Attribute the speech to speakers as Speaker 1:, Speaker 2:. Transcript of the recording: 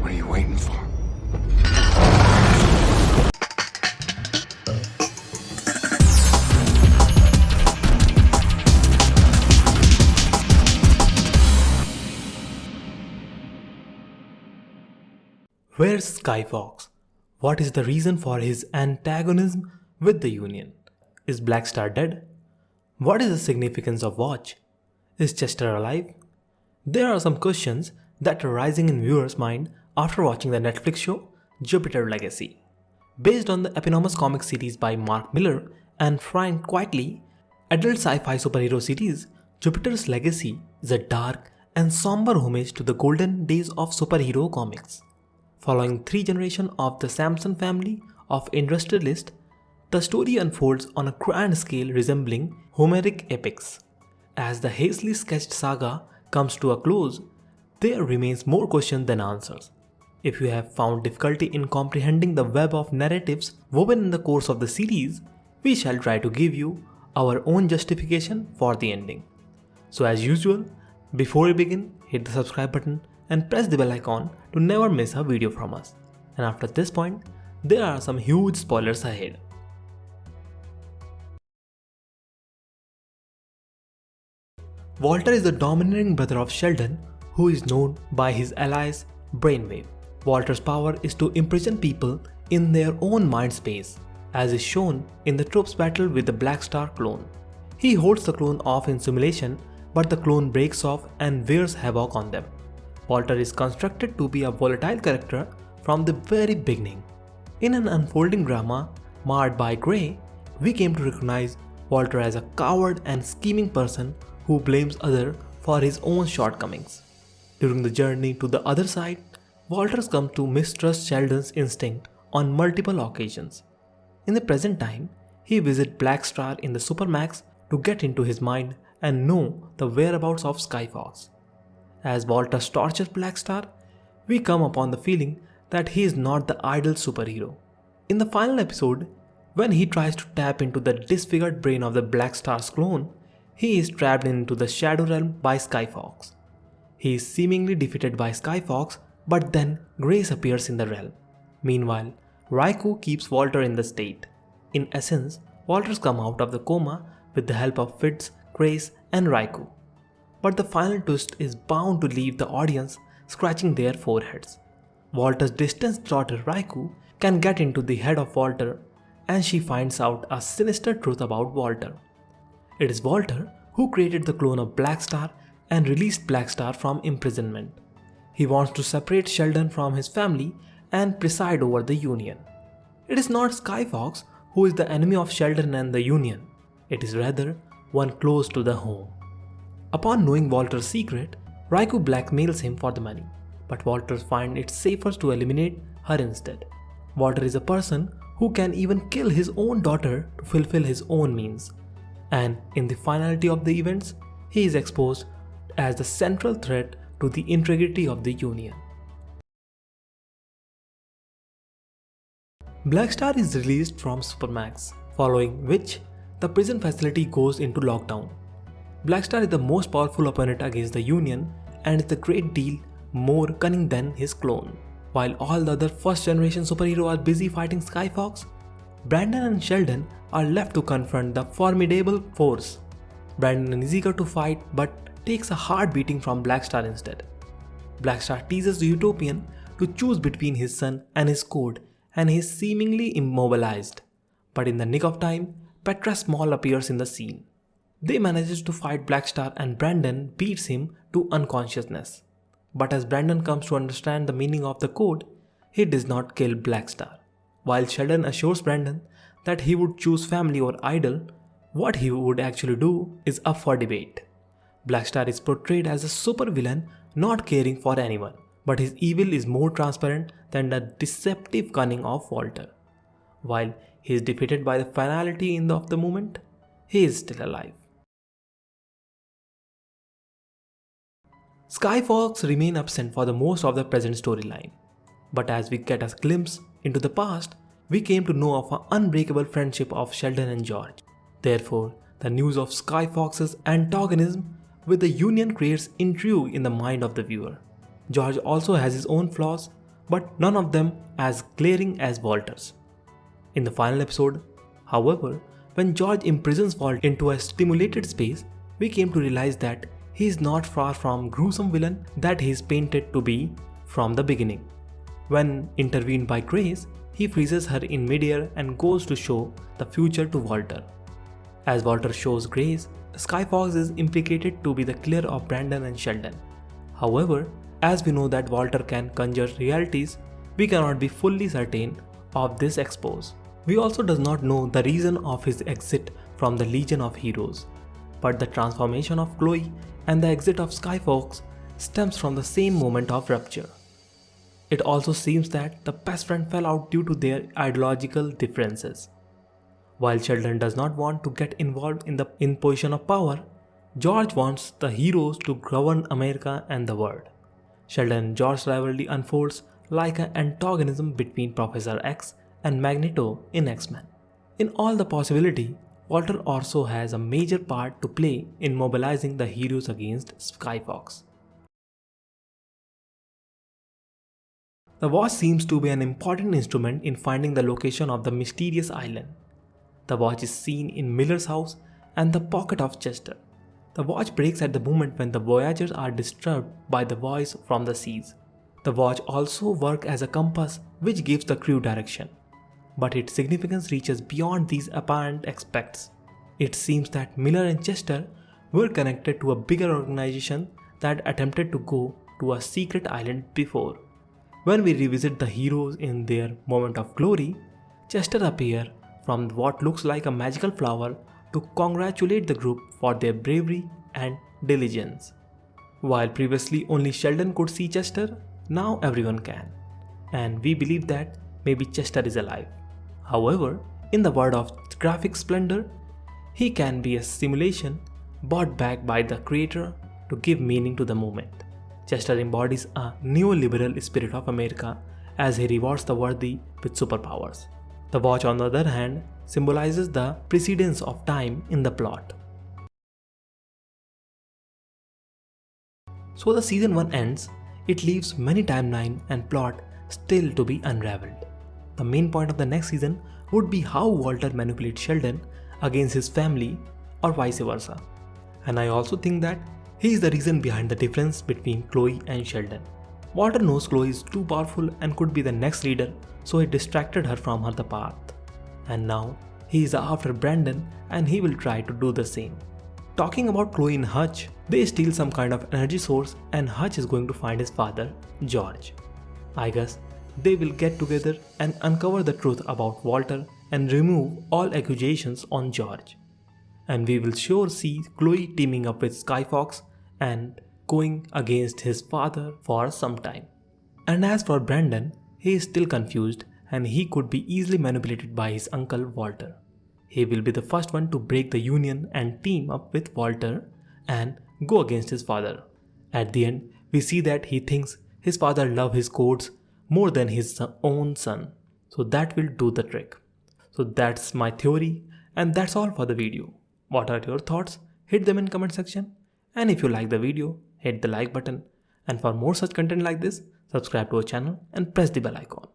Speaker 1: What are you waiting for?
Speaker 2: Where's Skyfox? What is the reason for his antagonism with the Union? Is BLACKSTAR dead? What is the significance of Watch? Is Chester alive? There are some questions that are rising in viewers' mind after watching the Netflix show Jupiter Legacy. Based on the eponymous comic series by Mark Millar and framed quietly, adult sci-fi superhero series, Jupiter's Legacy is a dark and somber homage to the golden days of superhero comics. Following 3 generations of the Sampson family of industrialists, the story unfolds on a grand scale resembling Homeric epics. As the hastily sketched saga comes to a close, there remains more questions than answers. If you have found difficulty in comprehending the web of narratives woven in the course of the series, we shall try to give you our own justification for the ending. So as usual, before we begin, hit the subscribe button and press the bell icon to never miss a video from us. And after this point, there are some huge spoilers ahead. Walter is the domineering brother of Sheldon, who is known by his alias Brainwave. Walter's power is to imprison people in their own mind space, as is shown in the troops battle with the BLACKSTAR clone. He holds the clone off in simulation, but the clone breaks off and wears havoc on them. Walter is constructed to be a volatile character from the very beginning. In an unfolding drama marred by grey, we came to recognize Walter as a coward and scheming person who blames others for his own shortcomings. During the journey to the other side, Walter comes to mistrust Sheldon's instinct on multiple occasions. In the present time, he visits BLACKSTAR in the Supermax to get into his mind and know the whereabouts of Skyfox. As Walter tortures BLACKSTAR, we come upon the feeling that he is not the ideal superhero. In the final episode, when he tries to tap into the disfigured brain of the BLACKSTAR's clone, he is trapped into the Shadow Realm by Skyfox. He is seemingly defeated by Skyfox, but then Grace appears in the realm. Meanwhile, Raikou keeps Walter in the state. In essence, Walter's come out of the coma with the help of Fitz, Grace, and Raikou. But the final twist is bound to leave the audience scratching their foreheads. Walter's distant daughter Raikou can get into the head of Walter, and she finds out a sinister truth about Walter. It is Walter who created the clone of BLACKSTAR and released BLACKSTAR from imprisonment. He wants to separate Sheldon from his family and preside over the Union. It is not Skyfox who is the enemy of Sheldon and the Union. It is rather one close to the home. Upon knowing Walter's secret, Raikou blackmails him for the money, but Walter finds it safer to eliminate her instead. Walter is a person who can even kill his own daughter to fulfill his own means, and in the finality of the events, he is exposed as the central threat to the integrity of the Union. BLACKSTAR is released from Supermax, following which the prison facility goes into lockdown. BLACKSTAR is the most powerful opponent against the Union and is a great deal more cunning than his clone. While all the other first generation superheroes are busy fighting Skyfox, Brandon and Sheldon are left to confront the formidable force. Brandon is eager to fight but takes a hard beating from BLACKSTAR instead. BLACKSTAR teases the Utopian to choose between his son and his code, and he is seemingly immobilized. But in the nick of time, Petra Small appears in the scene. They manage to fight BLACKSTAR and Brandon beats him to unconsciousness. But as Brandon comes to understand the meaning of the code, he does not kill BLACKSTAR. While Sheldon assures Brandon that he would choose family or idol, what he would actually do is up for debate. BLACKSTAR is portrayed as a supervillain not caring for anyone, but his evil is more transparent than the deceptive cunning of Walter. While he is defeated by the finality of the moment, he is still alive. Skyfox remain absent for the most of the present storyline, but as we get a glimpse into the past, we came to know of an unbreakable friendship of Sheldon and George. Therefore, the news of Skyfox's antagonism with the Union creates intrigue in the mind of the viewer. George also has his own flaws, but none of them as glaring as Walter's. In the final episode, however, when George imprisons Walt into a stimulated space, we came to realize that he is not far from gruesome villain that he is painted to be from the beginning. When intervened by Grace, he freezes her in midair and goes to show the future to Walter. As Walter shows Grace, Skyfox is implicated to be the killer of Brandon and Sheldon. However, as we know that Walter can conjure realities, we cannot be fully certain of this expose. We also does not know the reason of his exit from the Legion of Heroes, but the transformation of Chloe and the exit of Skyfox stems from the same moment of rupture. It also seems that the best friend fell out due to their ideological differences. While Sheldon does not want to get involved in position of power, George wants the heroes to govern America and the world. Sheldon and George's rivalry unfolds like an antagonism between Professor X and Magneto in X-Men. In all the possibility, Walter also has a major part to play in mobilizing the heroes against Skyfox. The watch seems to be an important instrument in finding the location of the mysterious island. The watch is seen in Millar's house and the pocket of Chester. The watch breaks at the moment when the Voyagers are disturbed by the voice from the seas. The watch also works as a compass which gives the crew direction, but its significance reaches beyond these apparent aspects. It seems that Millar and Chester were connected to a bigger organization that attempted to go to a secret island before. When we revisit the heroes in their moment of glory, Chester appears from what looks like a magical flower to congratulate the group for their bravery and diligence. While previously only Sheldon could see Chester, now everyone can. And we believe that maybe Chester is alive. However, in the world of graphic splendor, he can be a simulation brought back by the creator to give meaning to the moment. Chester embodies a neoliberal spirit of America as he rewards the worthy with superpowers. The watch, on the other hand, symbolizes the precedence of time in the plot. So the season 1 ends, it leaves many timeline and plot still to be unraveled. The main point of the next season would be how Walter manipulates Sheldon against his family or vice versa. And I also think that he is the reason behind the difference between Chloe and Sheldon. Walter knows Chloe is too powerful and could be the next leader, so he distracted her from her path. And now, he is after Brandon and he will try to do the same. Talking about Chloe and Hutch, they steal some kind of energy source and Hutch is going to find his father, George. I guess they will get together and uncover the truth about Walter and remove all accusations on George. And we will sure see Chloe teaming up with Skyfox and going against his father for some time. And as for Brandon, he is still confused and he could be easily manipulated by his uncle Walter. He will be the first one to break the union and team up with Walter and go against his father. At the end, we see that he thinks his father loves his codes more than his own son. So that will do the trick. So that's my theory and that's all for the video. What are your thoughts? Hit them in comment section. And if you like the video, hit the like button. And for more such content like this, subscribe to our channel and press the bell icon.